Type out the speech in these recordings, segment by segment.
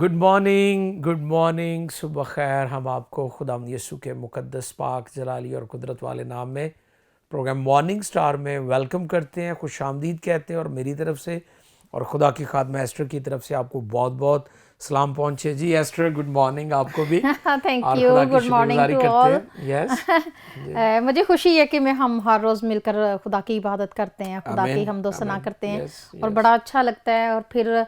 Good morning, सुबह खैर। हम आपको खुदावंद यीशु के मुकद्दस पाक जलाली और कुदरत वाले नाम में प्रोग्राम मॉर्निंग स्टार में वेलकम करते हैं, खुश आमदीद कहते हैं। और मेरी तरफ से और खुदा की खादमा एस्टर की तरफ से आपको बहुत बहुत सलाम पहुँचे। जी एस्टर, गुड मॉर्निंग आपको भी। Thank you, good morning to all. Yes, मुझे खुशी है कि हम हर रोज़ मिलकर खुदा की इबादत करते हैं, खुदा की हमदो सना करते हैं। और बड़ा अच्छा लगता है। और फिर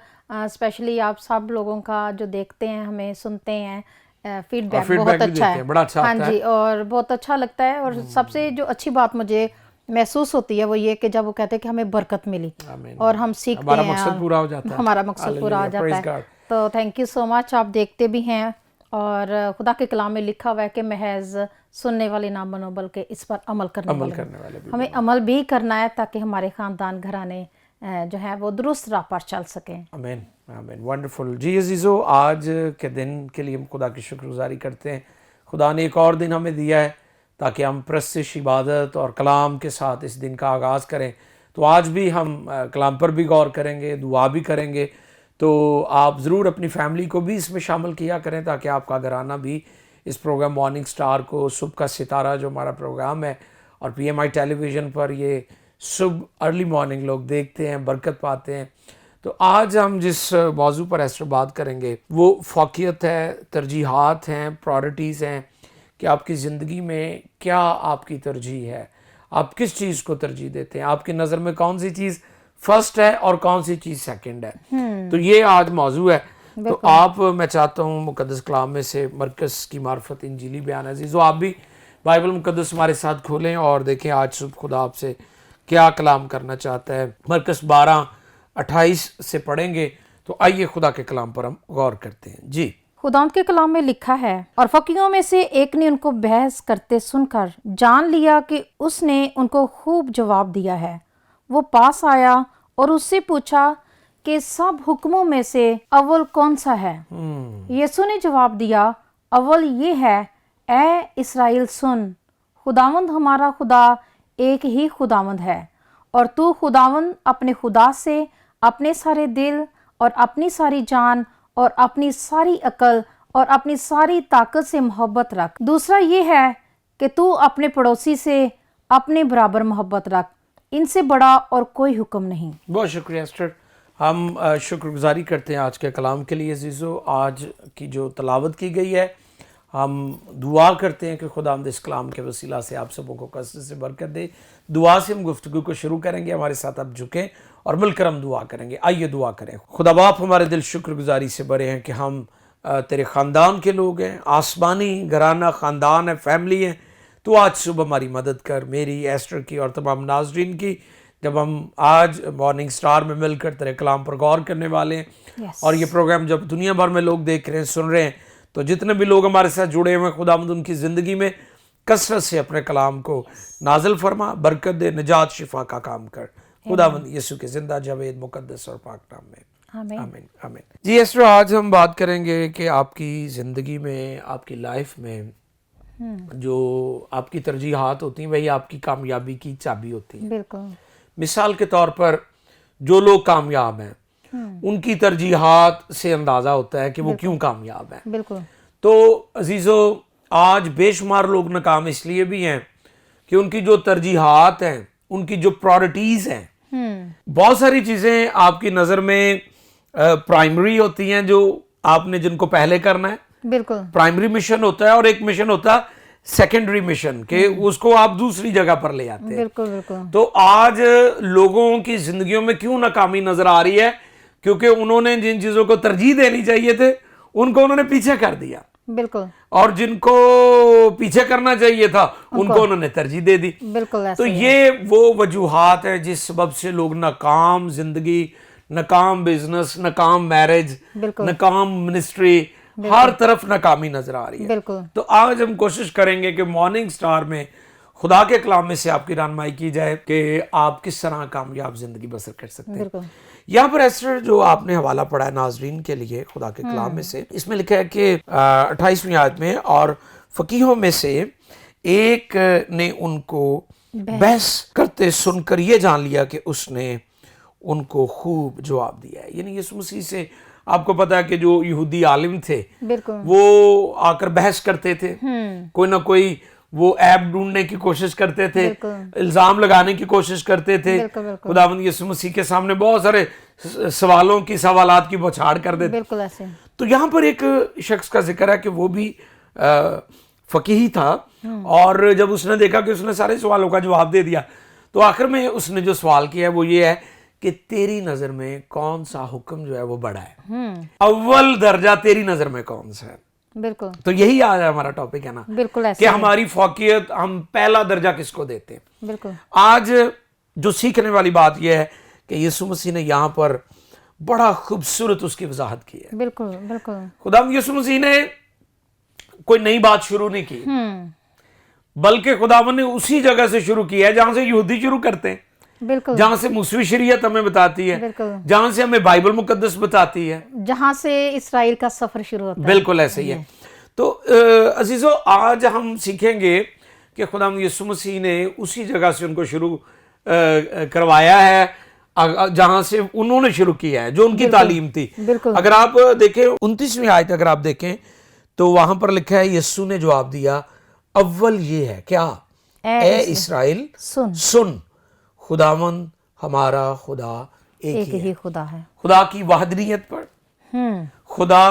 स्पेशली आप सब लोगों का जो देखते हैं, हमें सुनते हैं, फीडबैक बहुत अच्छा है, बड़ा अच्छा हाँ जी, और बहुत अच्छा लगता है। और सबसे जो अच्छी बात मुझे महसूस होती है वो ये कि जब वो कहते हैं कि हमें बरकत मिली और हम सीखते हैं, हमारा मकसद पूरा हो जाता है, हमारा मकसद पूरा हो जाता है। तो थैंक यू सो मच। आप देखते भी हैं और खुदा के कलाम में लिखा हुआ है कि महज सुनने वाले ना बनो बल्कि इस पर अमल करने वाले हमें अमल भी करना है ताकि हमारे ख़ानदान घराने जो है वो दुरुस्त राह पर चल सकें। आमीन आमीन, वंडरफुल। जी अजीज़ो, आज के दिन के लिए हम खुदा की शुक्रगुजारी करते हैं। खुदा ने एक और दिन हमें दिया है ताकि हम प्रस्तिश, इबादत और कलाम के साथ इस दिन का आगाज़ करें। तो आज भी हम कलाम पर भी गौर करेंगे, दुआ भी करेंगे। तो आप ज़रूर अपनी फैमिली को भी इसमें शामिल किया करें ताकि आपका घराना भी इस प्रोग्राम मॉर्निंग स्टार को, सुबह का सितारा जो हमारा प्रोग्राम है, और PMI टेलीविज़न पर ये सुबह अर्ली मॉर्निंग लोग देखते हैं, बरकत पाते हैं। तो आज हम जिस मौजू पर एस्टर बात करेंगे वो फ़ौक़ियत है, तरजीहात हैं, प्रायोरिटीज़ हैं कि आपकी ज़िंदगी में क्या आपकी तरजीह है, आप किस चीज़ को तरजीह देते हैं, आपकी नज़र में कौन सी चीज़ फर्स्ट है और कौन सी चीज़ सेकंड है। तो ये आज मौजू है। तो आप, मैं चाहता हूँ मुकद्दस कलाम में से मरकज़ की मार्फत इंजीली बयान अज़ीज़ो, आप भी बाइबल मुकद्दस हमारे साथ खोलें और देखें आज सुबह खुदा आपसे क्या कलाम करना चाहता है। मरकज़ 12:28 से पढ़ेंगे। तो आइए खुदा के कलाम पर हम गौर करते हैं। जी, खुदावंद के कलाम में लिखा है, और फकीरों में से एक ने उनको बहस करते सुनकर जान लिया कि उसने उनको खूब जवाब दिया है। वो पास आया और उससे पूछा कि सब हुक्मों में से अव्वल कौन सा है। यीशु ने जवाब दिया, अव्वल ये है, ए इस्राएल सुन, खुदावंद हमारा खुदा एक ही खुदावंद है, और तू खुदावंद अपने खुदा से अपने सारे दिल और अपनी सारी जान और अपनी सारी अकल और अपनी सारी ताकत से मोहब्बत रख। दूसरा ये है कि तू अपने पड़ोसी से अपने बराबर मोहब्बत रख। इनसे बड़ा और कोई हुक्म नहीं। बहुत शुक्रिया एस्टर। हम शुक्रगुजारी करते हैं आज के कलाम के लिए अज़ीज़ो। आज की जो तलावत की गई है, हम दुआ करते हैं कि खुदावंद इस कलाम के वसीला से आप सबों को कसरत से बरकत दे। दुआ से हम गुफ्तगू को शुरू करेंगे। हमारे साथ आप झुकें और मिलकर हम दुआ करेंगे। आइए दुआ करें। खुदा बाप, हमारे दिल शुक्रगुजारी से भरे हैं कि हम तेरे ख़ानदान के लोग हैं, आसमानी घराना ख़ानदान है, फैमिली है। तो आज सुबह हमारी मदद कर, मेरी, एस्टर की और तमाम नाजरीन की, जब हम आज मॉर्निंग स्टार में मिलकर तेरे कलाम पर गौर करने वाले हैं। और ये प्रोग्राम जब दुनिया भर में लोग देख रहे हैं, सुन रहे हैं, तो जितने भी लोग हमारे साथ जुड़े हुए हैं, खुदावंद उनकी ज़िंदगी में कसरत से अपने कलाम को नाज़िल फरमा, बरकत दे, निजात शिफा का काम कर। खुदावंद यीशु के जिंदा जावेद मुकद्दस और पाक नाम में आमीन आमीन। जी एस्टर, आज हम बात करेंगे कि आपकी ज़िंदगी में, आपकी लाइफ में जो आपकी तरजीहात होती हैं वही आपकी कामयाबी की चाबी होती है। बिल्कुल। मिसाल के तौर पर जो लोग कामयाब हैं उनकी तरजीहात से अंदाज़ा होता है कि वो क्यों कामयाब हैं। बिल्कुल। तो अजीज़ो, आज बेशुमार लोग नाकाम इसलिए भी हैं कि उनकी जो तरजीहात हैं, उनकी जो प्रायोरिटीज़ हैं, बहुत सारी चीज़ें आपकी नज़र में प्राइमरी होती हैं जो आपने जिनको पहले करना है। बिल्कुल। प्राइमरी मिशन होता है और एक मिशन होता है सेकेंडरी मिशन के, उसको आप दूसरी जगह पर ले आते हैं। बिल्कुल बिल्कुल। तो आज लोगों की जिंदगियों में क्यों नाकामी नजर आ रही है? क्योंकि उन्होंने जिन चीजों को तरजीह देनी चाहिए थे उनको उन्होंने पीछे कर दिया। बिल्कुल। और जिनको पीछे करना चाहिए था उनको उन्होंने तरजीह दे दी। बिल्कुल। तो ये वो वजूहात है जिस सबब से लोग नाकाम जिंदगी, नाकाम बिजनेस, नाकाम मैरिज, नाकाम मिनिस्ट्री, हर तरफ नाकामी नजर आ रही है। बिल्कुल। तो आज हम कोशिश करेंगे कि मॉर्निंग स्टार में खुदा के कलाम में से आपकी रहनुमाई की जाए कि आप किस तरह कामयाब जिंदगी बसर कर सकते हैं। यहाँ पर एस्टर जो आपने हवाला पढ़ा है नाजरीन के लिए खुदा के कलाम में से, इसमें लिखा है कि 28वीं आयत में, और फकीहों में से एक ने उनको बहस करते सुनकर ये जान लिया कि उसने उनको खूब जवाब दिया है। यानी यीशु मसीह से آپ کو پتا ہے کہ جو یہودی عالم تھے بالکل وہ آ کر بحث کرتے تھے، کوئی نہ کوئی وہ عیب ڈھونڈنے کی کوشش کرتے تھے، الزام لگانے کی کوشش کرتے تھے، خداوند یسوع مسیح کے سامنے بہت سارے سوالات کی بوچھاڑ کر دیتے۔ بالکل ایسے تو یہاں پر ایک شخص کا ذکر ہے کہ وہ بھی فقیہی تھا، اور جب اس نے دیکھا کہ اس نے سارے سوالوں کا جواب دے دیا تو آخر میں اس نے جو سوال کیا ہے وہ یہ ہے کہ تیری نظر میں کون سا حکم جو ہے وہ بڑا ہے، اول درجہ تیری نظر میں کون سا ہے۔ بالکل تو یہی آج ہمارا ٹاپک ہے نا، بالکل ایسے کہ ہماری فوقیت ہم پہلا درجہ کس کو دیتے ہیں۔ بالکل آج جو سیکھنے والی بات یہ ہے کہ یسوع مسیح نے یہاں پر بڑا خوبصورت اس کی وضاحت کی ہے۔ بالکل بالکل خداوند یسوع مسیح نے کوئی نئی بات شروع نہیں کی، بلکہ خداوند نے اسی جگہ سے شروع کیا ہے جہاں سے یہودی شروع کرتے ہیں، بالکل جہاں سے موسوی شریعت ہمیں بتاتی ہے، بالکل جہاں سے ہمیں بائبل مقدس بتاتی ہے، جہاں سے اسرائیل کا سفر شروع ہوتا ہے۔ بالکل ایسے ہی ہے۔ تو عزیزو آج ہم سیکھیں گے کہ خداوند یسوع مسیح نے اسی جگہ سے ان کو شروع کروایا ہے جہاں سے انہوں نے شروع کیا ہے، جو ان کی تعلیم تھی۔ بالکل اگر آپ دیکھیں 29ویں آیت اگر آپ دیکھیں تو وہاں پر لکھا ہے یسوع نے جواب دیا، اول یہ ہے کیا، اے اسرائیل سن، خداوند ہمارا خدا ایک ہی ہے۔ خدا ہے۔ خدا کی وحدانیت پر، خدا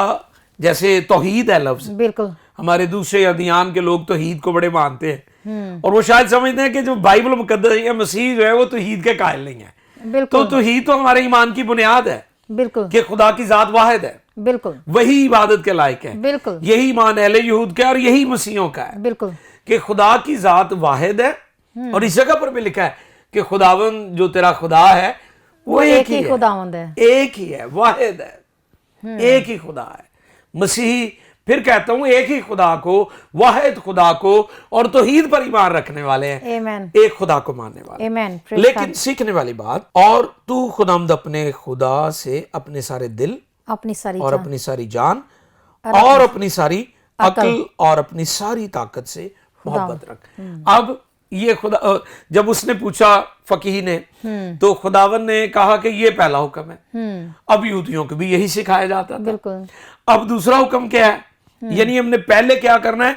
جیسے توحید ہے لفظ، بالکل ہمارے دوسرے ادیان کے لوگ توحید کو بڑے مانتے ہیں، اور وہ شاید سمجھتے ہیں کہ جو بائبل مقدس یا مسیح جو ہے وہ توحید کے قائل نہیں ہے۔ تو بالکل توحید تو ہمارے ایمان کی بنیاد ہے بالکل کہ خدا کی ذات واحد ہے، بالکل وہی عبادت کے لائق ہے۔ بالکل یہی ایمان اہل یہود کا اور یہی مسیحوں کا ہے بالکل کہ خدا کی ذات واحد ہے، اور اس جگہ پر بھی لکھا ہے کہ خداوند جو تیرا خدا ہے وہ ایک ہی ہے، خداوند ہے، ایک ہی ہے، واحد ہے، ایک ہی خدا ہے۔ مسیحی پھر کہتا ہوں ایک ہی خدا کو، واحد خدا کو اور توحید پر ایمان رکھنے والے ہیں، آمین ایک خدا کو ماننے والے۔ آمین۔ لیکن سیکھنے والی بات، اور تو خداوند اپنے خدا سے اپنے سارے دل اپنی ساری اور اپنی ساری جان اور اپنی ساری عقل اور اپنی ساری طاقت سے محبت رکھ۔ اب یہ خدا جب اس نے پوچھا فقیہ نے تو خداوند نے کہا کہ یہ پہلا حکم ہے۔ اب یہودیوں کو بھی یہی سکھایا جاتا تھا۔ بالکل اب دوسرا حکم کیا ہے، یعنی ہم نے پہلے کیا کرنا ہے،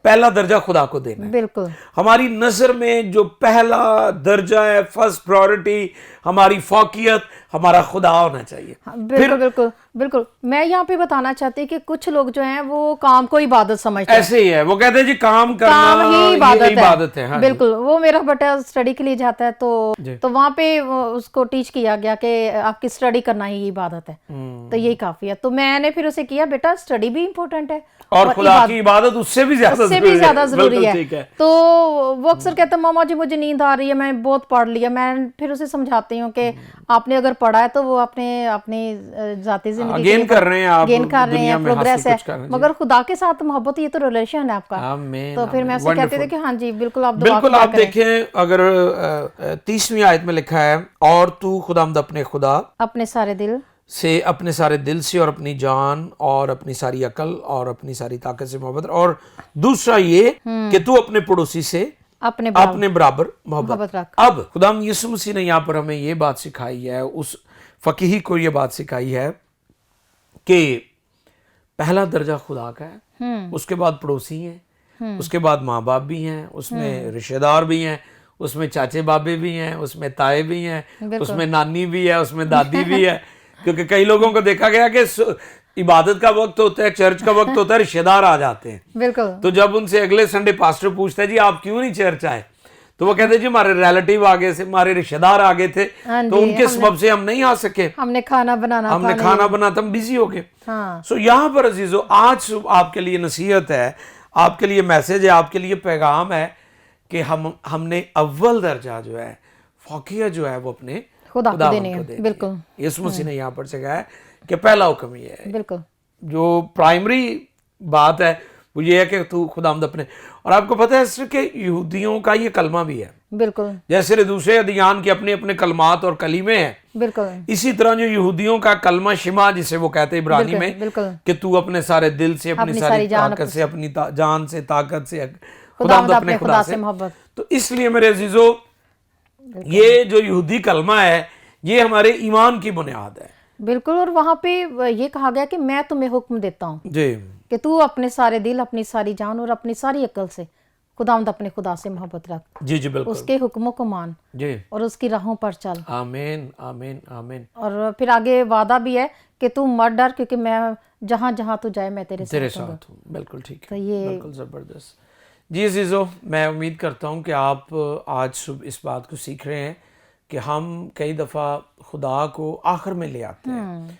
پہلا درجہ خدا کو دینا ہے۔ بالکل ہماری نظر میں جو پہلا درجہ ہے، فرسٹ پرائورٹی، ہماری فوقیت ہمارا خدا ہونا چاہیے۔ بالکل بالکل بالکل۔ میں یہاں پہ بتانا چاہتی کہ کچھ لوگ جو ہیں وہ کام کو عبادت سمجھتے ہیں، ایسے ہی ہے، وہ کہتے ہیں جی کام کام کرنا ہی یہ عبادت ہے۔ ہاں جی۔ بالکل۔ وہ میرا بیٹا اسٹڈی کے لیے جاتا ہے تو وہاں پہ اس کو ٹیچ کیا گیا کہ آپ کی اسٹڈی کرنا ہی عبادت ہے، تو یہی کافی ہے۔ تو میں نے پھر اسے کیا بیٹا اسٹڈی بھی امپورٹنٹ ہے اور خدا کی عبادت اس سے بھی زیادہ ضروری ہے۔ تو وہ اکثر کہتا ہے ماما جی مجھے نیند آ رہی ہے، میں بہت پڑھ لیا۔ میں پھر اسے سمجھاتی ہوں کہ آپ نے اگر پڑھا ہے تو وہ اپنی ذاتی زندگی گین کر رہے ہیں، آپ گین کر رہے ہیں، دنیا میں پروگریس ہے، حاصل کچھ کر رہے ہیں۔ مگر خدا کے ساتھ محبت یہ تو ریلیشن ہے آپ کا۔ تو پھر میں اسے کہتے تھے کہ ہاں جی بالکل آپ دعا بالکل۔ آپ دیکھیں اگر 30ویں آیت میں لکھا ہے، اور تو خداوند اپنے خدا اپنے سارے دل سے، اپنے سارے دل سے اور اپنی جان اور اپنی ساری عقل اور اپنی ساری طاقت سے محبت، اور دوسرا یہ کہ تو اپنے پڑوسی سے اپنے برابر محبت رکھ۔ اب خداوند یسوع مسیح نے یہاں پر ہمیں یہ بات سکھائی ہے، اس فقیہ کو یہ بات سکھائی ہے کہ پہلا درجہ خدا کا ہے، اس کے بعد پڑوسی ہیں، اس کے بعد ماں باپ بھی ہیں، اس میں رشتہ دار بھی ہیں، اس میں چاچے بابے بھی ہیں، اس میں تائے بھی ہیں، اس میں نانی بھی ہے، اس میں دادی بھی ہے۔ کیونکہ کئی لوگوں کو دیکھا گیا کہ عبادت کا وقت ہوتا ہے، چرچ کا وقت ہوتا ہے، رشتہ دار آ جاتے ہیں۔ بالکل۔ تو جب ان سے اگلے سنڈے پاسٹر پوچھتا ہے جی آپ کیوں نہیں چرچ آئے، تو وہ کہتے ہیں جی ہمارے ریلیٹیو آگے سے، ہمارے رشتہ دار آگے تھے، تو ان کے سبب سے ہم نہیں آ سکے، ہم نے کھانا بنانا ہم بزی ہو گئے۔ سو یہاں پر عزیزو آج آپ کے لیے نصیحت ہے، آپ کے لیے میسج ہے، آپ کے لیے پیغام ہے کہ ہم نے اول درجہ جو ہے، فوقیت جو ہے وہ اپنے خدا کو دینی ہے۔ بالکل۔ یسوع مسیح نے یہاں پر سکھایا ہے کہ پہلا حکم یہ ہے، بالکل جو پرائمری بات ہے وہ یہ ہے کہ تو خداوند اپنے، اور آپ کو پتہ ہے اس کہ یہودیوں کا یہ کلمہ بھی ہے، بالکل جیسے دوسرے ادیان کے اپنے اپنے کلمات اور کلیمے ہیں، بالکل اسی طرح جو یہودیوں کا کلمہ شما جسے وہ کہتے ہیں عبرانی میں، بالکل کہ تو اپنے سارے دل سے، اپنی ساری طاقت سے، اپنی جان سے، طاقت سے، خداوند اپنے خدا سے محبت۔ تو اس لیے میرے عزیزو یہ جو یہودی کلمہ ہے یہ ہمارے ایمان کی بنیاد ہے، बिल्कुल। और वहाँ पे ये कहा गया कि मैं तुम्हें हुक्म देता हूँ जी कि तू अपने सारे दिल, अपनी सारी जान और अपनी सारी अक्ल से खुदावंद अपने खुदा से मोहब्बत रख, जी जी बिल्कुल उसके हुक्मों को मान जी। और उसकी राहों पर चल। आमीन आमीन आमीन। और फिर आगे वादा भी है कि तू मत डर, क्योंकि मैं जहाँ जहाँ तू जाए मैं तेरे तेरे साथ हूँ। साथ हूँ, बिल्कुल ठीक तो है, ये बिल्कुल ज़बरदस्त। जी अजीज़ो, मैं उम्मीद करता हूँ कि आप आज सुबह इस बात को सीख रहे हैं कि हम कई दफ़ा खुदा को आखिर में ले आते हैं,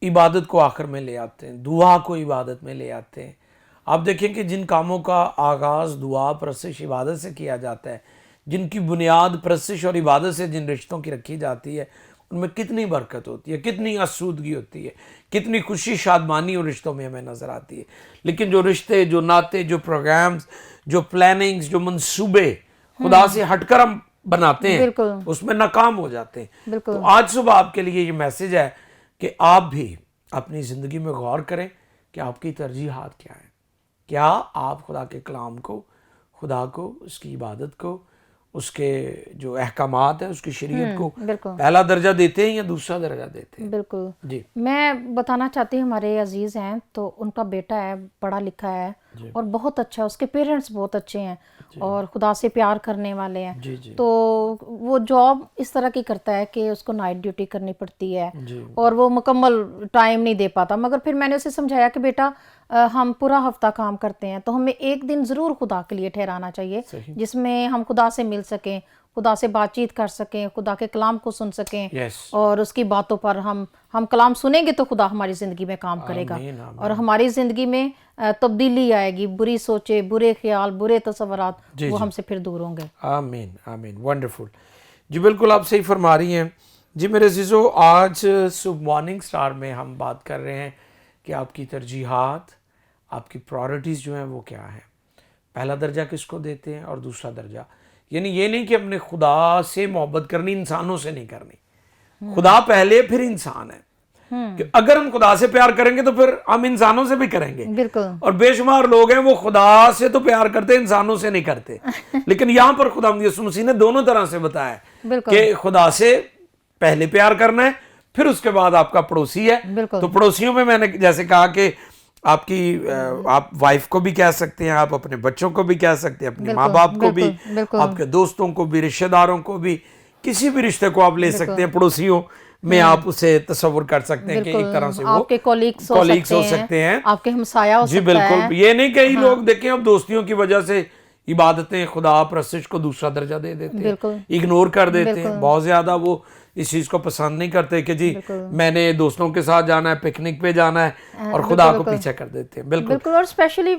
इबादत को आखिर में ले आते हैं, दुआ को इबादत में ले आते हैं। आप देखें कि जिन कामों का आगाज़ दुआ, परसिश, इबादत से किया जाता है, जिनकी बुनियाद परसिश और इबादत से जिन रिश्तों की रखी जाती है, उनमें कितनी बरकत होती है, कितनी आसूदगी होती है, कितनी खुशी शादमानी उन रिश्तों में हमें नज़र आती है। लेकिन जो रिश्ते, जो नाते, जो प्रोग्राम्स, जो प्लानिंग्स, जो मंसूबे खुदा से हटकर हम बनाते हैं, बिल्कुल उसमें नाकाम हो जाते हैं। बिल्कुल। तो आज सुबह आपके लिए ये मैसेज है कि आप भी अपनी ज़िंदगी में गौर करें कि आपकी तरजीहात क्या है। क्या आप खुदा के कलाम को, खुदा को, उसकी इबादत को, उसके जो अहकामात है, उसकी शरीयत को बिल्कुल पहला दर्जा देते हैं या दूसरा दर्जा देते हैं? बिल्कुल। जी मैं बताना चाहती हूँ, हमारे अजीज़ हैं तो उनका बेटा है, पढ़ा लिखा है और बहुत अच्छा है, उसके पेरेंट्स बहुत अच्छे हैं और खुदा से प्यार करने वाले हैं। जी जी तो वो जॉब इस तरह की करता है कि उसको नाइट ड्यूटी करनी पड़ती है जी और वो मुकम्मल टाइम नहीं दे पाता। मगर फिर मैंने उसे समझाया कि बेटा हम पूरा हफ्ता काम करते हैं तो हमें एक दिन ज़रूर खुदा के लिए ठहराना चाहिए, सही। जिसमें हम खुदा से मिल सकें, खुदा से बातचीत कर सकें, खुदा के कलाम को सुन सकें यस और उसकी बातों पर हम कलाम सुनेंगे तो खुदा हमारी ज़िंदगी में काम करेगा आमीन आमीन। और हमारी ज़िंदगी में तब्दीली आएगी। बुरी सोचे, बुरे ख्याल, बुरे तस्वुरात जी, वो जी। हमसे फिर दूर होंगे। आमीन आमीन। वंडरफुल जी, बिल्कुल आप सही फरमा रही हैं। जी मेरे अजीज़ों, आज सुबह मॉर्निंग स्टार में हम बात कर रहे हैं कि आपकी तरजीहात, आपकी प्रायोरिटीज़ जो हैं वो क्या है। पहला दर्जा किसको देते हैं और दूसरा दर्जा, यानी ये नहीं कि हमने खुदा से मोहब्बत करनी, इंसानों से नहीं करनी। खुदा पहले फिर इंसान है। कि अगर हम खुदा से प्यार करेंगे तो फिर हम इंसानों से भी करेंगे। बिल्कुल और बेशुमार लोग हैं वो खुदा से तो प्यार करते, इंसानों से नहीं करते। लेकिन यहाँ पर खुदा यीशु मसीह ने दोनों तरह से बताया बिल्कुल कि खुदा से पहले प्यार करना है, फिर उसके बाद आपका पड़ोसी है। बिल्कुल तो पड़ोसियों में मैंने जैसे कहा कि आपकी आप वाइफ को भी कह सकते हैं, आप अपने बच्चों को भी कह सकते हैं, अपने माँ बाप को भी, बिल्कुल बिल्कुल आपके दोस्तों को भी, रिश्तेदारों को भी, किसी भी रिश्ते को आप ले सकते हैं। पड़ोसियों में आप उसे तस्वुर कर सकते हैं कि एक तरह से वो आपके कॉलीग्स हो सकते हैं, आपके हमसाया हो जी सकता है। बिल्कुल। ये नहीं कई लोग देखें अब दोस्तियों की वजह से इबादतें, खुदा परस्तिश को दूसरा दर्जा दे देते हैं, बिल्कुल इग्नोर कर देते हैं। बहुत ज्यादा वो इस चीज को पसंद नहीं करते कि जी मैंने दोस्तों के साथ जाना है, पिकनिक पे जाना है, और खुदा को पीछे कर देते हैं। बिल्कुल बिल्कुल। और स्पेशली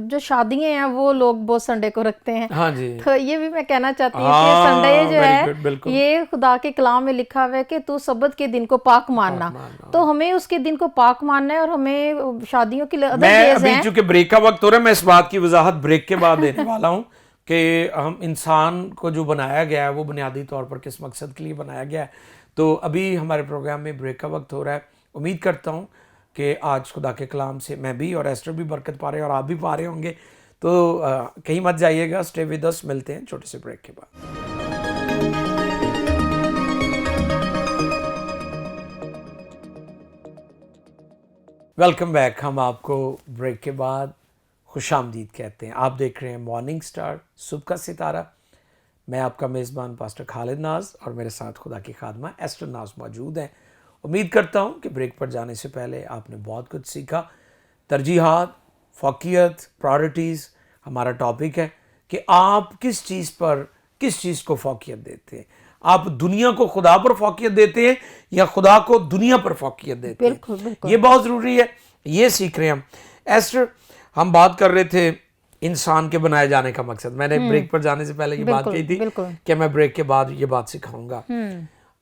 जो शादियां हैं वो लोग बहुत संडे को रखते हैं। हाँ जी तो ये भी मैं कहना चाहती हूँ हाँ, कि संडे जो very है good, बिल्कुल। ये खुदा के कलाम में लिखा हुआ है कि तू सब्त के दिन को पाक मानना। तो हमें उसके दिन को पाक मानना है और हमें शादियों की अदर मैं डेज अभी हैं। चूंकि ब्रेक का वक्त हो रहा है, मैं इस बात की वजाहत ब्रेक के बाद देने वाला हूँ कि हम इंसान को जो बनाया गया है वो बुनियादी तौर पर किस मकसद के लिए बनाया गया है। तो अभी हमारे प्रोग्राम में ब्रेक का वक्त हो रहा है। उम्मीद करता हूँ कि आज खुदा के कलाम से मैं भी और एस्टर भी बरकत पा रहे हैं और आप भी पा रहे होंगे। तो कहीं मत जाइएगा, स्टे विद अस। मिलते हैं छोटे से ब्रेक के बाद। Welcome back. हम आपको ब्रेक के बाद खुशामदीद कहते हैं। आप देख रहे हैं मॉर्निंग स्टार, सुबह का सितारा। मैं आपका मेज़बान पास्टर खालिद नाज और मेरे साथ खुदा की खादमा एस्टर नाज मौजूद हैं। उम्मीद करता हूं कि ब्रेक पर जाने से पहले आपने बहुत कुछ सीखा। तरजीहात, फ़ौक़ियत, प्रायोरिटीज़ हमारा टॉपिक है कि आप किस चीज़ को फ़ौक़ियत देते हैं। आप दुनिया को खुदा पर फ़ौक़ियत देते हैं या खुदा को दुनिया पर फ़ौक़ियत देते हैं। बिल्कुल बिल्कुल ये बहुत ज़रूरी है, ये सीख रहे हैं हम। एस्टर, हम बात कर रहे थे इंसान के बनाए जाने का मकसद। मैंने ब्रेक पर जाने से पहले ये बात कही थी कि मैं ब्रेक के बाद ये बात सिखाऊंगा।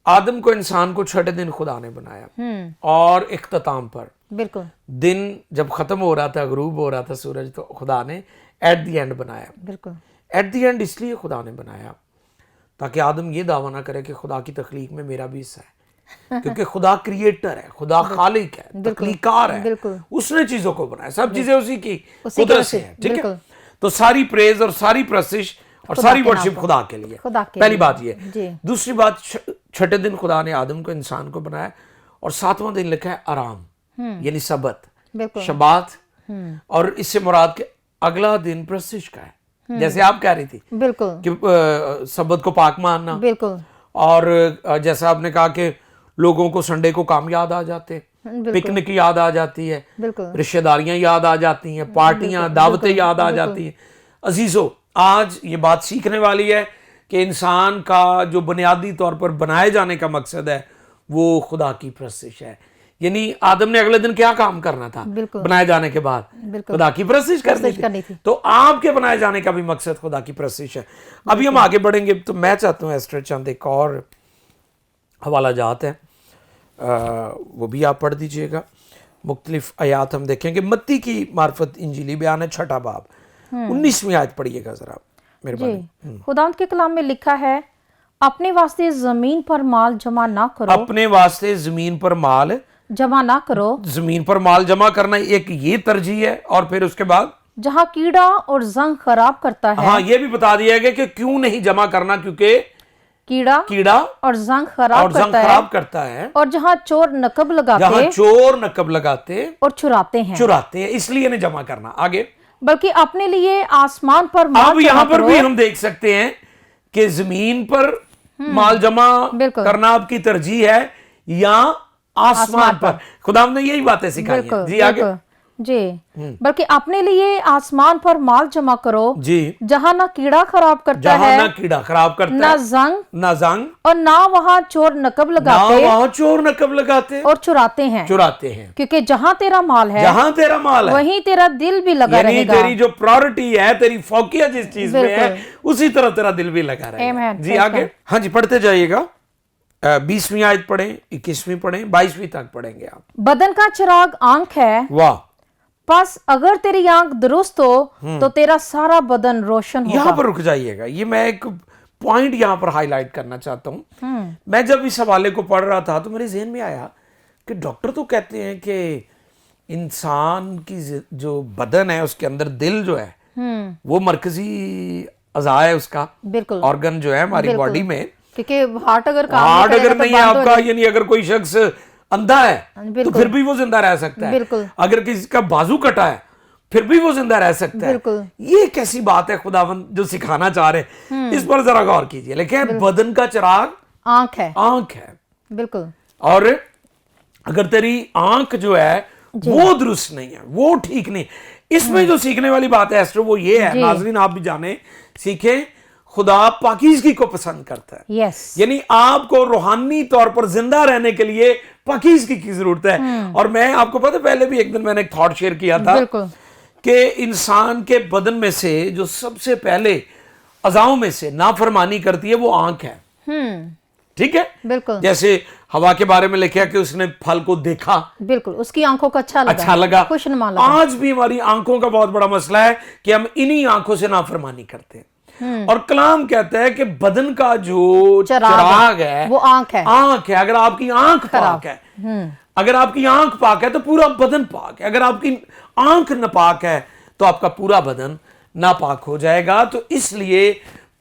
आदम को, इंसान को छठे दिन खुदा ने बनाया और इख्तिताम पर बिल्कुल दिन जब खत्म हो रहा था, गरूब हो रहा था सूरज, तो खुदा ने एट द एंड बनाया। बिल्कुल एट द एंड इसलिए खुदा ने बनाया ताकि आदम ये दावा ना करे कि खुदा की तखलीक में मेरा भी हिस्सा है, क्योंकि खुदा क्रिएटर है, खुदा खालिक है, तख्लीकार है, उसने चीजों को बनाया, सब चीजें उसी की कुदरत से है। ठीक है, तो सारी प्रेज और सारी प्रशिश और सारी वर्शिप खुदा के लिए। पहली बात ये। दूसरी बात, छठे दिन खुदा ने आदम को, इंसान को बनाया اور 7واں دن لکھا ہے آرام یعنی سبت بالکل شبات، اور اس سے مراد کہ اگلا دن پرستش کا ہے، جیسے آپ کہہ رہی تھی بالکل کہ سبت کو پاک ماننا، بالکل اور جیسا آپ نے کہا کہ لوگوں کو سنڈے کو کام یاد آ جاتے، پکنک یاد آ جاتی ہے، بالکل رشتہ داریاں یاد آ جاتی ہیں، پارٹیاں دعوتیں یاد آ جاتی ہیں۔ عزیزو، آج یہ بات سیکھنے والی ہے کہ انسان کا جو بنیادی طور پر بنائے جانے کا مقصد ہے وہ خدا کی پرستش ہے۔ یعنی آدم نے اگلے دن کیا کام کرنا تھا بالکل بنائے جانے کے بعد؟ بالکل خدا کی پرستش کرنی کرنی تھی۔ تو آپ کے بنائے جانے کا بھی مقصد خدا کی پرستش ہے۔ ابھی ہم آگے بڑھیں گے، تو میں چاہتا ہوں ایسٹر چند ایک اور حوالہ جات ہے، وہ بھی آپ پڑھ دیجئے گا۔ مختلف آیات ہم دیکھیں گے۔ متی کی معرفت انجیلی بیان ہے 6 باب 19ویں آیت پڑھیے گا ذرا مہربانی۔ جی، خداوند کے کلام میں لکھا ہے، اپنے واسطے زمین پر مال جمع نہ کرو، اپنے واسطے زمین پر مال جمع نہ کرو، زمین پر مال جمع کرنا ایک یہ ترجیح ہے، اور پھر اس کے بعد جہاں کیڑا اور زنگ خراب کرتا ہے۔ ہاں یہ بھی بتا دیا گیا کہ کیوں نہیں جمع کرنا، کیونکہ کیڑا اور زنگ اور خراب زنگ کرتا ہے، خراب کرتا ہے، اور جہاں چور نقب لگاتے جہاں چور نقب لگاتے اور چراتے ہیں، چراتے ہیں، اس لیے نہیں جمع کرنا۔ آگے بلکہ اپنے لیے آسمان پر مال اب جمع یہاں پر کرو۔ بھی ہم دیکھ سکتے ہیں کہ زمین پر مال جمع بالکل کرنا آپ کی ترجیح ہے یا آسمان پر؟ خدا نے یہی باتیں سکھائی ہیں۔ بالکل جی آگے۔ بالکل جی، بلکہ اپنے لیے آسمان پر مال جمع کرو، جی، جہاں نہ کیڑا خراب کرتا جہاں ہے، نہ کیڑا خراب کرتا نہ ہے، زنگ، نہ زنگ، اور نہ وہاں چور نقب نہ لگاتے وہاں چور نقب لگاتے اور چراتے ہیں، چراتے ہیں۔ کیونکہ جہاں تیرا مال ہے جہاں تیرا مال ہے وہیں تیرا دل بھی لگا یعنی رہے گا۔ تیری جو پرائورٹی ہے، تیری فوقیہ جس چیز میں ہے، بالکل۔ اسی طرح تیرا دل بھی لگا رہے گا۔ Amen. جی آگے۔ ہاں جی پڑھتے جائیے گا۔ 20ویں آیت پڑھیں، 21ویں پڑھیں، 22ویں تک پڑھیں گے آپ۔ بدن کا چراغ آنکھ ہے، واہ، پس اگر تیری آنکھ درست ہو تو تیرا سارا بدن روشن یہاں ہوگا۔ پر رک جائیے گا، یہ میں ایک پوائنٹ یہاں پر ہائی لائٹ کرنا چاہتا ہوں۔ میں جب اس حوالے کو پڑھ رہا تھا تو میرے ذہن میں آیا کہ ڈاکٹر تو کہتے ہیں کہ انسان کی جو بدن ہے اس کے اندر دل جو ہے وہ مرکزی اعضاء ہے، اس کا بالکل، آرگن جو ہے ہماری باڈی میں۔ کیونکہ ہارٹ اگر کام ہارٹ اگر نہیں ہے آپ کا، یعنی اگر کوئی شخص اندھا ہے تو پھر بھی وہ زندہ رہ سکتا ہے، بالکل، اگر کسی کا بازو کٹا ہے پھر بھی وہ زندہ رہ سکتا ہے۔ بالکل، یہ کیسی بات ہے خداوند جو سکھانا چاہ رہے ہیں، اس پر ذرا غور کیجئے۔ لیکن بدن کا چراغ آنکھ ہے، آنکھ ہے، بالکل، اور اگر تیری آنکھ جو ہے وہ درست نہیں ہے، وہ ٹھیک نہیں، اس میں جو سیکھنے والی بات ہے ایسٹر وہ یہ ہے، ناظرین آپ بھی جانیں، سیکھیں، خدا پاکیزگی کو پسند کرتا ہے۔ یس، یعنی آپ کو روحانی طور پر زندہ رہنے کے لیے پاکیزگی کی ضرورت ہے۔ اور میں آپ کو پتہ پہلے بھی ایک دن میں نے ایک تھاٹ شیئر کیا تھا بالکل، کہ انسان کے بدن میں سے جو سب سے پہلے اعضاؤں میں سے نافرمانی کرتی ہے وہ آنکھ ہے، ٹھیک ہے؟ بالکل، جیسے ہوا کے بارے میں لکھا کہ اس نے پھل کو دیکھا، بالکل، اس کی آنکھوں کو اچھا لگا۔ خوشنما لگا۔ آج بھی ہماری آنکھوں کا بہت بڑا مسئلہ ہے کہ ہم انہی آنکھوں سے نافرمانی کرتے ہیں، اور کلام کہتا ہے کہ بدن کا جو چراغ ہے وہ آنکھ ہے، آنکھ ہے۔ اگر آپ کی آنکھ پاک ہے، اگر آپ کی آنکھ پاک ہے تو پورا بدن پاک ہے، اگر آپ کی آنکھ ناپاک ہے تو آپ کا پورا بدن ناپاک ہو جائے گا۔ تو اس لیے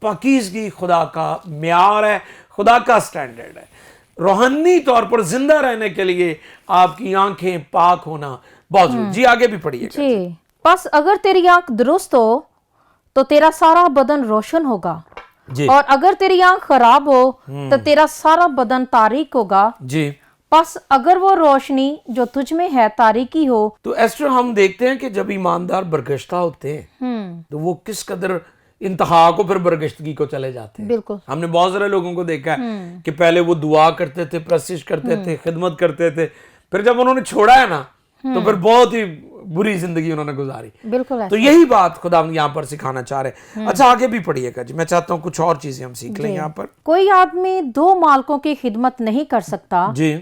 پاکیزگی خدا کا معیار ہے، خدا کا سٹینڈرڈ ہے۔ روحانی طور پر زندہ رہنے کے لیے آپ کی آنکھیں پاک ہونا بہت ضروری۔ جی آگے بھی پڑھیے گا۔ جی، پس اگر تیری آنکھ درست ہو تو تیرا سارا بدن روشن ہوگا، جی اور اگر تیری آنکھ خراب ہو تو تیرا سارا بدن تاریک ہوگا۔ جی، پس اگر وہ روشنی جو تجھ میں ہے تاریکی ہو تو ایسٹر ہم دیکھتے ہیں کہ جب ایماندار برگشتہ ہوتے ہیں تو وہ کس قدر انتہا کو پھر برگشتگی کو چلے جاتے ہیں۔ بالکل، ہم نے بہت سارے لوگوں کو دیکھا ہے کہ پہلے وہ دعا کرتے تھے، پرستش کرتے تھے، خدمت کرتے تھے، پھر جب انہوں نے چھوڑا ہے نا تو پھر بہت ہی بری زندگی انہوں نے گزاری۔ بالکل تو یہی بات خدا یہاں پر سکھانا چاہ رہے ہیں۔ اچھا آگے بھی پڑھیے گا جی، میں چاہتا ہوں کچھ اور چیزیں ہم سیکھ لیں یہاں پر۔ کوئی آدمی 2 مالکوں کی خدمت نہیں کر سکتا، جی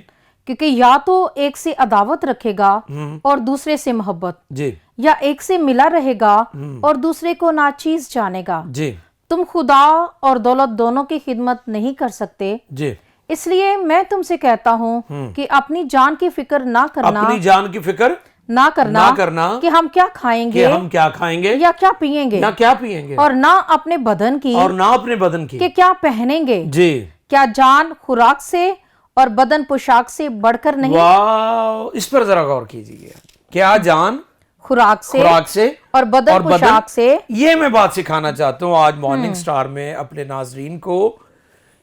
کیونکہ یا تو ایک سے عداوت رکھے گا اور دوسرے سے محبت، جی یا ایک سے ملا رہے گا اور دوسرے کو ناچیز جانے گا۔ جی تم خدا اور دولت دونوں کی خدمت نہیں کر سکتے، جی، اس لیے میں تم سے کہتا ہوں کہ اپنی جان کی فکر نہ کرنا اپنی جان کی فکر نہ کرنا کہ ہم کیا کھائیں کہ گے ہم کیا کھائیں گے یا کیا پیئیں گے، نہ کیا پیئیں گے، اور نہ اپنے بدن کی اور نہ اپنے بدن کی۔ کہ کیا پہنیں گے۔ جی کیا جان خوراک سے और बदन पोशाक से बढ़कर नहीं, वाह, इस पर जरा गौर कीजिए। क्या जान खुराक से और बदन पोशाक से। ये मैं बात सिखाना चाहता हूँ आज मॉर्निंग स्टार में अपने नाजरीन को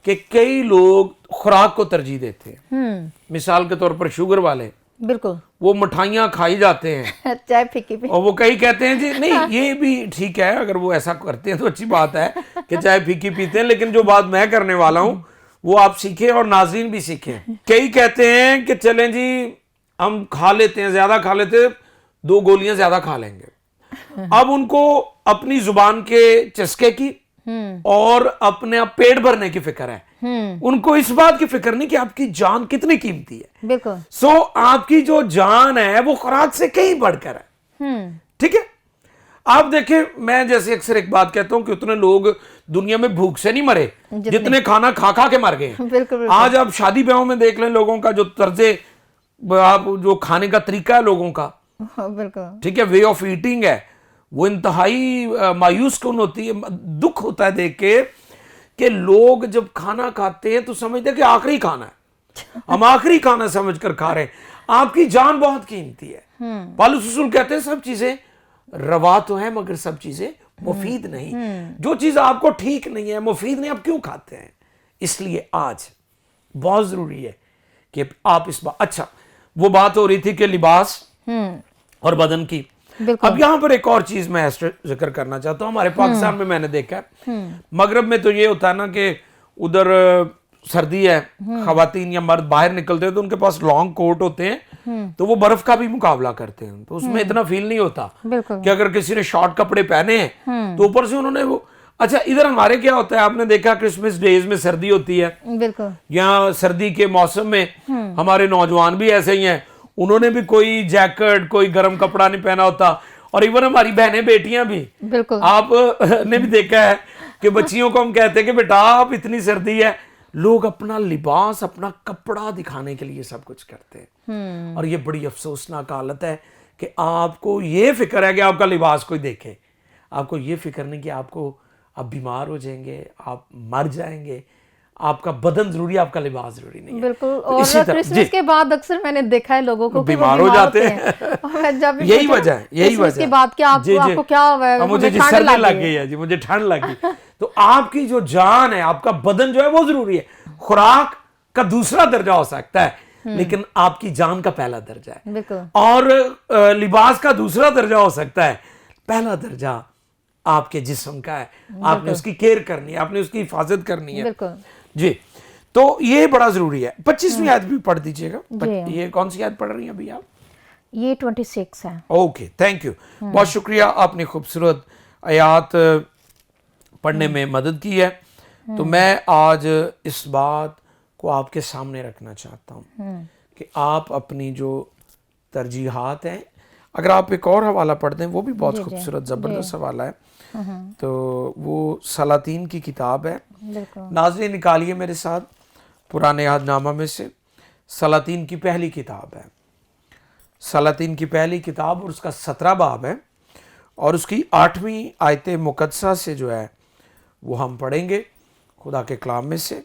कि कई लोग खुराक को तरजीह देते हैं। मिसाल के तौर पर शुगर वाले, बिल्कुल, वो मिठाइयाँ खाई जाते हैं चाय फीकी भी, और वो कई कहते हैं जी नहीं ये भी ठीक है, अगर वो ऐसा करते हैं तो अच्छी बात है कि चाय फीकी पीते हैं, लेकिन जो बात मैं करने वाला हूँ वो आप सीखें और नाजरीन भी सीखें। कई कहते हैं कि चलें जी हम खा लेते हैं, ज्यादा खा लेते हैं, 2 गोलियां ज्यादा खा लेंगे। अब उनको अपनी जुबान के चस्के की और अपने आप पेट भरने की फिक्र है, उनको इस बात की फिक्र नहीं कि आपकी जान कितनी कीमती है। बिल्कुल। सो आपकी जो जान है वो खुराक से कहीं बढ़कर है। ठीक है, आप देखें, मैं जैसे अक्सर एक बात कहता हूं कि उतने लोग दुनिया में भूख से नहीं मरे जितने खाना खा खा के मर गए। बिल्कुल। आज आप शादी ब्याहों में देख लें लोगों का जो तर्जे, आप जो खाने का तरीका है लोगों का, बिल्कुल, ठीक है, वे ऑफ ईटिंग है, वो इंतहाई मायूस कौन होती है, दुख होता है देख के कि लोग जब खाना खाते हैं तो समझते हैं कि आखिरी खाना है, हम आखिरी खाना समझकर खा रहे हैं। आपकी जान बहुत कीमती है। पालूस रसूल कहते हैं सब चीजें रवा तो है मगर सब चीजें मुफीद नहीं। जो चीज आपको ठीक नहीं है, मुफीद नहीं, आप क्यों खाते हैं? इसलिए आज बहुत जरूरी है कि आप इस बात, अच्छा वो बात हो रही थी कि लिबास और बदन की। अब यहां पर एक और चीज मैं जिक्र करना चाहता हूं। हमारे पाकिस्तान में मैंने देखा है, मगरब में तो ये होता है ना कि उधर सर्दी है, खवातीन या मर्द बाहर निकलते हैं तो उनके पास लॉन्ग कोट होते हैं, तो वो बर्फ का भी मुकाबला करते हैं, तो उसमें इतना फील नहीं होता कि अगर किसी ने शॉर्ट कपड़े पहने हैं तो ऊपर से उन्होंने वो, अच्छा इधर हमारे क्या होता है, आपने देखा क्रिसमस डेज में सर्दी होती है, बिल्कुल, यहाँ सर्दी के मौसम में हमारे नौजवान भी ऐसे ही हैं, उन्होंने भी कोई जैकेट कोई गर्म कपड़ा नहीं पहना होता, और इवन हमारी बहनें बेटियां भी, बिल्कुल, आपने भी देखा है कि बच्चियों को हम कहते हैं कि बेटा आप इतनी सर्दी है, लोग अपना लिबास अपना कपड़ा दिखाने के लिए सब कुछ करते हैं। और ये बड़ी अफसोसनाक हालत है कि आपको ये फिक्र है कि आपका लिबास कोई देखे, आपको ये फिक्र नहीं कि आप बीमार हो जाएंगे, आप मर जाएंगे, आपका बदन जरूरी है, आपका लिबास जरूरी नहीं है। बिल्कुल। और क्रिसमस के बाद अक्सर मैंने देखा है लोगों को बीमार हो जाते हैं। जब यही वजह है, यही वजह के बाद क्या आपको क्या हुआ है? मुझे सर्दी लग गई है जी, मुझे ठंड लगी। तो आपकी जो जान है, आपका बदन जो है वो जरूरी है। खुराक का दूसरा दर्जा हो सकता है, लेकिन आपकी जान का पहला दर्जा है। बिल्कुल। और लिबास का दूसरा दर्जा हो सकता है, पहला दर्जा आपके जिस्म का है। आपने उसकी केयर करनी है, आपने उसकी हिफाजत करनी है। बिल्कुल जी, तो ये बड़ा जरूरी है। 25वीं आयत भी पढ़ दीजिएगा। ये कौन सी आयत पढ़ रही हैं अभी आप? ये 26 है। ओके, थैंक यू, बहुत शुक्रिया, आपने खूबसूरत आयत पढ़ने में मदद की है। तो मैं आज इस बात को आपके सामने रखना चाहता हूँ कि आप अपनी जो तरजीहात हैं, अगर आप एक और हवाला पढ़ दें, वो भी बहुत खूबसूरत ज़बरदस्त हवाला है, तो वो सलातीन की किताब है। नाज़रीन निकालिए मेरे साथ पुराने अहदनामा में से सलातीन की पहली किताब है, सलातीन की पहली किताब, और उसका 17 बाब है, और उसकी 8वीं आयत मुक़द्दसा से जो है वो हम पढ़ेंगे खुदा के कलाम में से।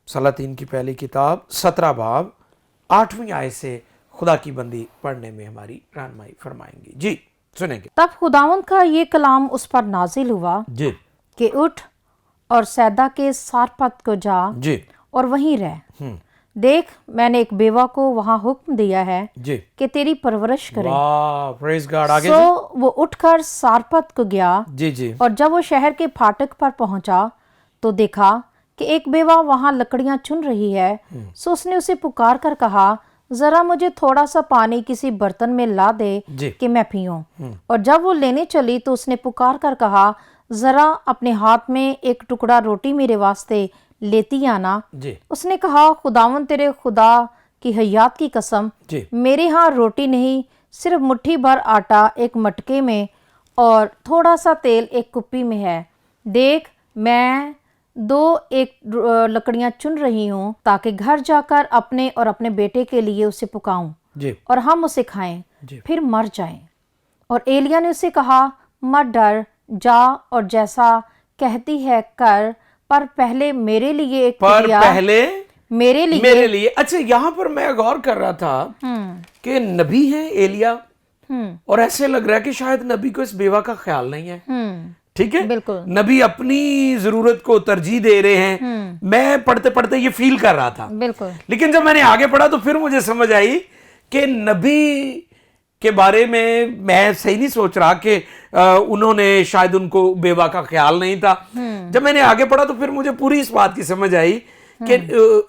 सलातीन की पहली किताब 17 बाब 8वीं आयत से खुदा की बंदी पढ़ने में हमारी रहनुमाई फरमाएंगी। जी सुनेंगे। तब खुदावंद का ये कलाम उस पर नाजिल हुआ जी कि उठ और सैदा के सारपत को जा जी और वहीं रह। देख मैंने एक बेवा को वहां हुक्म दिया है जी कि तेरी परवरिश करे। वाह, प्रेज गॉड। आगे सो वो उठकर सारपत को गया। जी जी। और जब वो शहर के फाटक पर पहुंचा तो देखा कि एक बेवा वहां लकड़ियां चुन रही है। सो उसने उसे पुकार कर कहा, जरा मुझे थोड़ा सा पानी किसी बर्तन में ला दे कि मैं पीऊं। और जब वो लेने चली तो उसने पुकार कर कहा, जरा अपने हाथ में एक टुकड़ा रोटी मेरे वास्ते लेती आना। उसने कहा, खुदावन तेरे खुदा की हयात की कसम, मेरे यहाँ रोटी नहीं, सिर्फ मुट्ठी भर आटा एक मटके में और थोड़ा सा तेल एक कुप्पी में है। देख मैं 2 लकड़ियां चुन रही हूँ ताकि घर जाकर अपने और अपने बेटे के लिए उसे पकाऊं और हम उसे खाएं, फिर मर जाएं। और एलिया ने उसे कहा, मत डर, जा और जैसा कहती है कर, पर पहले मेरे लिए एक मेरे लिए मेरे लिए। अच्छा, यहाँ पर मैं गौर कर रहा था कि नबी हैं एलिया, और ऐसे लग रहा है कि शायद नबी को इस बेवा का ख्याल नहीं है। ठीक है, बिल्कुल। नबी अपनी जरूरत को तरजीह दे रहे हैं। मैं पढ़ते पढ़ते ये फील कर रहा था। बिल्कुल। लेकिन जब मैंने आगे पढ़ा तो फिर मुझे समझ आई कि नबी के बारे में मैं सही नहीं सोच रहा कि उन्होंने शायद उनको बेवा का ख्याल नहीं था। जब मैंने आगे पढ़ा तो फिर मुझे पूरी इस बात की समझ आई कि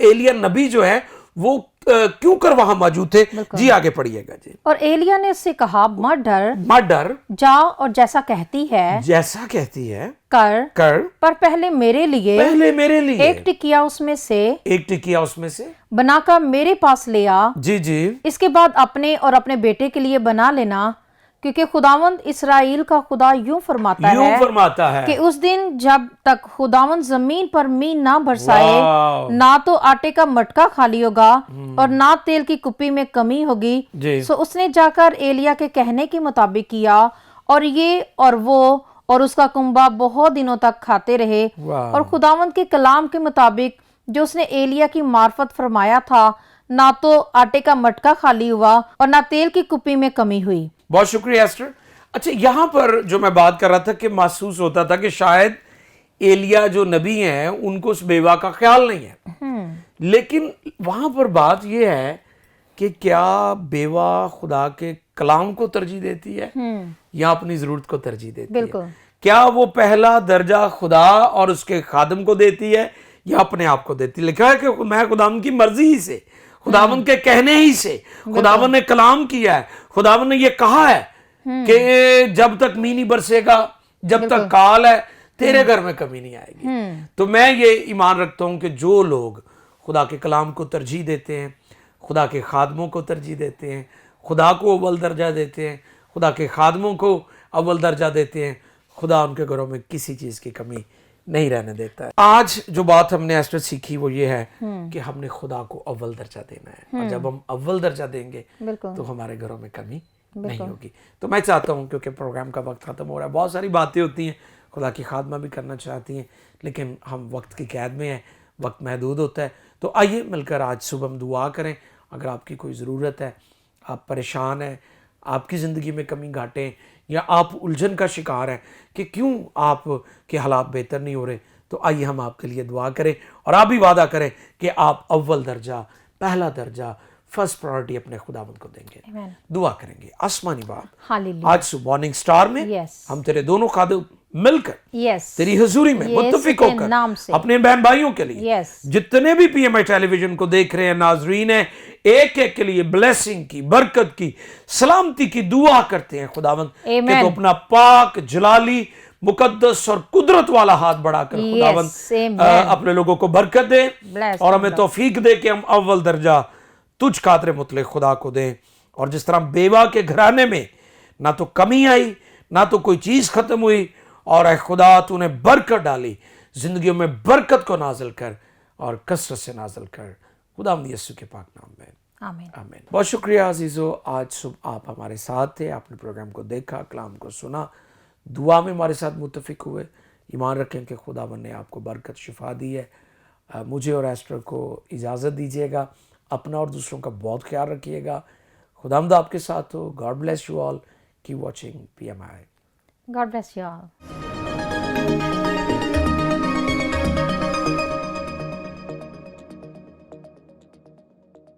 एलिया नबी जो है वो क्यों कर वहां मौजूद थे। जी आगे पढ़िएगा जी। और एलिया ने उससे कहा, मत डर, जा और जैसा कहती है कर, पर पहले मेरे लिए एक टिकिया उसमें से बनाकर मेरे पास ले आ। जी जी। इसके बाद अपने और अपने बेटे के लिए बना लेना, क्योंकि खुदावंद इसराइल का खुदा यूं फरमाता है कि उस दिन जब तक खुदावंद जमीन पर मीन ना बरसाए, ना तो आटे का मटका खाली होगा और ना तेल की कुप्पी में कमी होगी। सो उसने जाकर एलिया के कहने के मुताबिक किया, और ये और वो और उसका कुंबा बहुत दिनों तक खाते रहे। और खुदावंद के कलाम के मुताबिक जो उसने एलिया की मार्फत फरमाया था, ना तो आटे का मटका खाली हुआ और ना तेल की कुप्पी में कमी हुई। बहुत शुक्रिया एस्टर। अच्छा, यहां पर जो मैं बात कर रहा था कि महसूस होता था कि शायद एलिया जो नबी हैं उनको उस बेवा का ख्याल नहीं है। लेकिन वहां पर बात यह है कि क्या बेवा खुदा के कलाम को तरजीह देती है या अपनी जरूरत को तरजीह देती है? क्या वो पहला दर्जा खुदा और उसके खादम को देती है या अपने आप को देती है? लिखा है कि मैं खुदावन की मर्जी ही से, खुदावन के कहने ही से, खुदावन ने कलाम किया है, खुदावन ने ये कहा है कि जब तक मीन नहीं बरसेगा, जब तक काल है, तेरे घर में कमी नहीं आएगी। तो मैं ये ईमान रखता हूं कि जो लोग खुदा के कलाम को तरजीह देते हैं, खुदा के खादमों को तरजीह देते हैं, खुदा को अव्वल दर्जा देते हैं, खुदा के खादमों को अव्वल दर्जा देते हैं, खुदा उनके घरों में किसी चीज की कमी नहीं रहने देता है। आज जो बात हमने एस्टर सीखी वो ये है कि हमने खुदा को अव्वल दर्जा देना है, और जब हम अव्वल दर्जा देंगे तो हमारे घरों में कमी नहीं होगी। तो मैं चाहता हूं, क्योंकि प्रोग्राम का वक्त खत्म हो रहा है, बहुत सारी बातें होती हैं, खुदा की खादमा भी करना चाहती हैं, लेकिन हम वक्त की कैद में हैं, वक्त महदूद होता है। तो आइए मिलकर आज सुबह हम दुआ करें। अगर आपकी कोई ज़रूरत है, आप परेशान हैं, आपकी ज़िंदगी में कमी घाटे, या आप उलझन का शिकार हैं कि क्यों आप के हालात बेहतर नहीं हो रहे, तो आइए हम आपके लिए दुआ करें, और आप भी वादा करें कि आप अव्वल दर्जा, पहला दर्जा, फर्स्ट प्रायोरिटी अपने खुदावंद को देंगे। दुआ करेंगे। आसमानी बाप, आज सुबह मॉर्निंग स्टार में हम तेरे दोनों खादम मिलकर तेरी हुजूरी में मुत्तफिक होकर अपने बहन भाइयों के लिए, जितने भी पीएमआई टेलीविजन को देख रहे हैं नाजरीन है, एक एक के लिए ब्लेसिंग की, बरकत की, सलामती की दुआ करते हैं खुदावंद कि तो अपना पाक जलाली मुकद्दस और कुदरत वाला हाथ बढ़ाकर खुदावंद अपने लोगों को बरकत दे, और हमें तौफीक दे कि हम अव्वल दर्जा तुझ खातिर मुतले खुदा को दें। और जिस तरह बेवा के घराने में ना तो कमी आई, ना तो कोई चीज खत्म हुई, और ऐ खुदा तूने बरकत डाली, जिंदगियों में बरकत को नाजिल कर और कसरत से नाजिल कर, खुदा यीशु के पाक नाम में, आमीन आमीन। बहुत शुक्रिया अजीजों, आज सुबह आप हमारे साथ थे, आपने प्रोग्राम को देखा, कलाम को सुना, दुआ में हमारे साथ मुत्तफिक हुए। ईमान रखें कि खुदावन ने आपको बरकत शिफा दी है। मुझे और एस्टर को इजाज़त दीजिएगा। अपना और दूसरों का बहुत ख्याल रखिएगा। खुदावंद आपके साथ हो। God bless you all. Keep watching PMI। God bless you all.